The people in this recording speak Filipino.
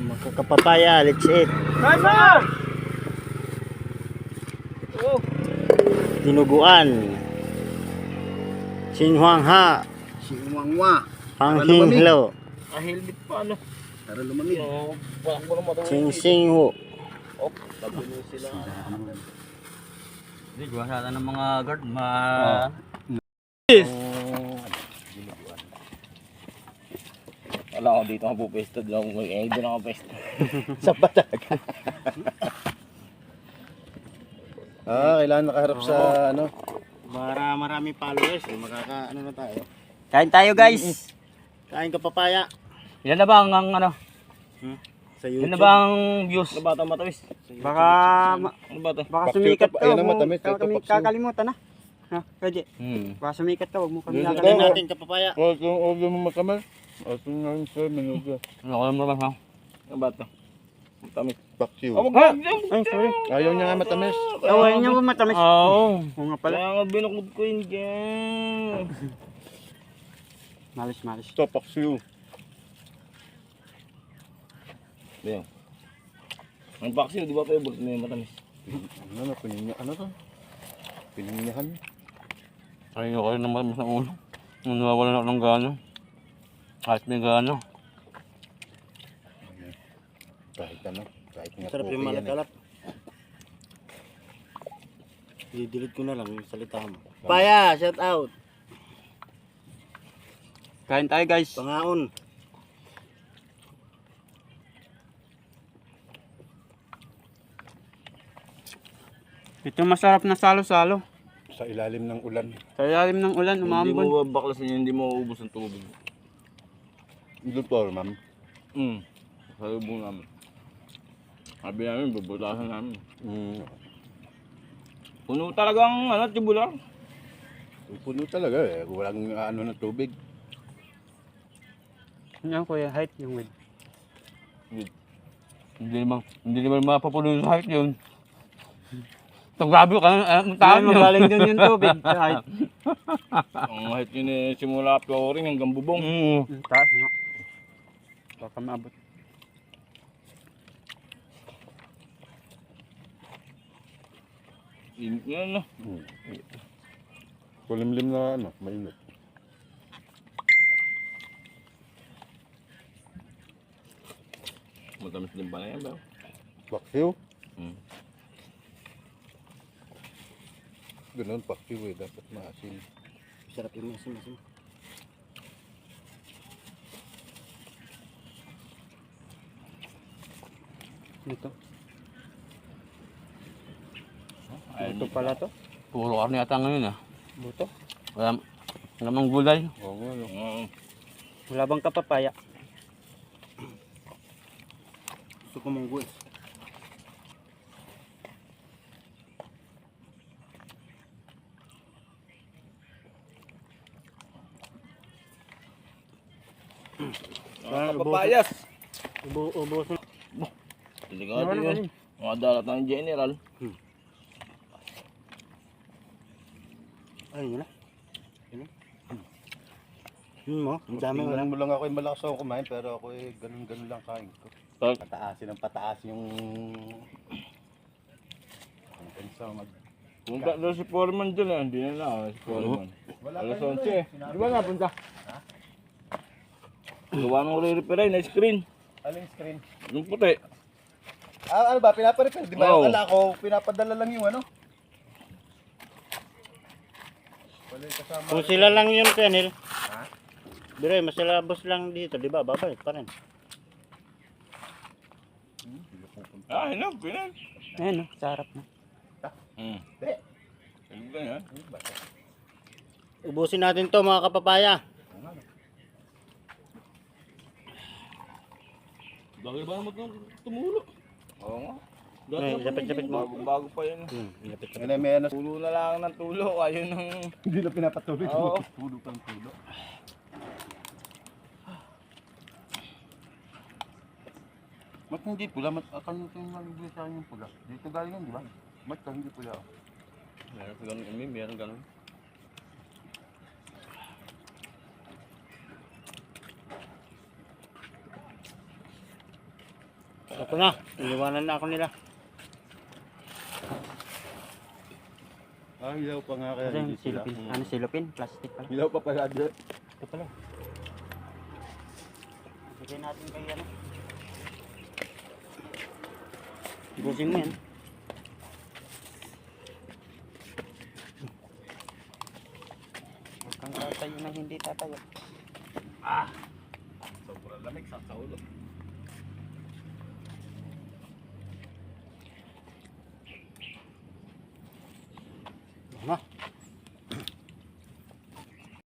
Makakapapaya, let's eat. Driver! Oh. Dinuguan. Sinhuangha. Sinhuangwa. Panghinglo. Helmet pa ano? Para lumamig. Parang ko naman ito. Singsingho. Oh, tabi sila. Hindi, gawa sana ng mga guard. Wala ako dito ako pupesto. Doon ako pesto. Sa batak. Kailangan nakaharap sa ano. Para marami followers, ano na tayo. Kain tayo guys. Kain ka papaya. Yan na ba ang ano? Sa Yan YouTube. na ba ang views? Ano ba ito matamis? Baka, Ano ba ito? baka Paksiw sumikat ka pa, ka. ayun Huwag ang mo matamis, ito paksiw. kakalimutan na. Ha, Kaji. Baka sumikat ka, huwag mo kami Kain kakalimutan. natin ka papaya. Kung order mo makamay. Ito nga yung sir, minuga. Ano ko naman ha? Ano ba ito? Matamis. Paksiw. Oh, mag- Ay, sorry. Ayaw niya nga matamis. Ayaw niya ba matamis? Oo. Oo nga pala. Kaya nga binukod ko yun dyan. Malis. Ito, paksiw. Ayan. Ang vaccine, di ba favorite mo yung matamis? Ano to? Pininyahan. Ayaw ko rin ng matamis ng ulo. Nung nawawala na ako ng gano. Kahit may gano. Kahit nga Sarap yung poke yan eh. malakalat. I-delete ko na lang yung salita mo. Papaya, shout out. Kain tayo guys. Pangaon. Ito masarap na salo-salo. Sa ilalim ng ulan. Sa ilalim ng ulan, Hindi umambon. mo baklasin yun, hindi mo uubos ng tubig. Luto, ma'am. Sa lubong namin. Sabi namin, bubutasan namin. Puno talagang tubular. Puno talaga eh. Walang ano ng tubig. Yan kuya, height yung width. Width. Hindi naman mapapuno sa height yun. Ito grabe ka, ang tao nyo. Magaling din yung tubig sa height. Ang height yun eh, simula flooring hanggang bubong. Taas nga. Baka maabot. Init nga no. Kulimlim na ano, mainit. Matamis din pala yan ba? Paksiw? Hmm. Ganun, paksiw eh. Dapat maasin. Sarap yung masin. Ito. Ayun. Ito pala to. Puro karne yata ngayon ah. Buto. Wala mang gulay. Oo nga, no. Wala bang kapapaya? Gusto ko mong guys. Papayas. Ubos na. Delikado yun. Mga dalat ng general. Ayun yun na. Mo, ang dami Tingnan wala. mo lang ako yung malakas ako kumain pero ako eh ganun lang kain ko. Pataas yung ang pensa mag Punta daw si Foreman dyan eh. Hindi na lang si Foreman. Alas 11 eh. Di ba napunta? Gawa nung re-repair na screen. aling screen. Yung puti. Ano ba pinaparepair? Di ba Oo. akala ko pinapadala lang yung ano? Wala yung kasama. Kung sila lang yun, Kenil. Dire, masilabos lang dito, di ba? Babalik pa rin. Ah, ano? Pinan. Ayan oh, sa harap na. Hindi. Ano ba yan? Ubusin natin to mga kapapaya. Bagay ba naman tumulo? Oo nga. Ay, lapit-lapit mo. Bago pa yan. Lapit-lapit. Yan ay may ano. Tulo na lang ng tulo. Ayun ng... Hindi na pinapatuloy. Oo. Tulo pang tulo. Mat hindi pula, akala nito yung nalibili sa akin yung pula. Dito galing yan, di ba? Mat ka hindi pula. Meron ganun kami, meron ganun. Ito na, iniwanan na ako nila. Hilaw pa nga kaya Ano yung hindi sila. silupin? Ano silupin? Plastic pala. Hilaw pa pala dyan. Ito pala. Bigyan natin kay ano. Busin mo yan. Huwag kang tatayo na hindi tatayo. Sobrang lamig sa ulo.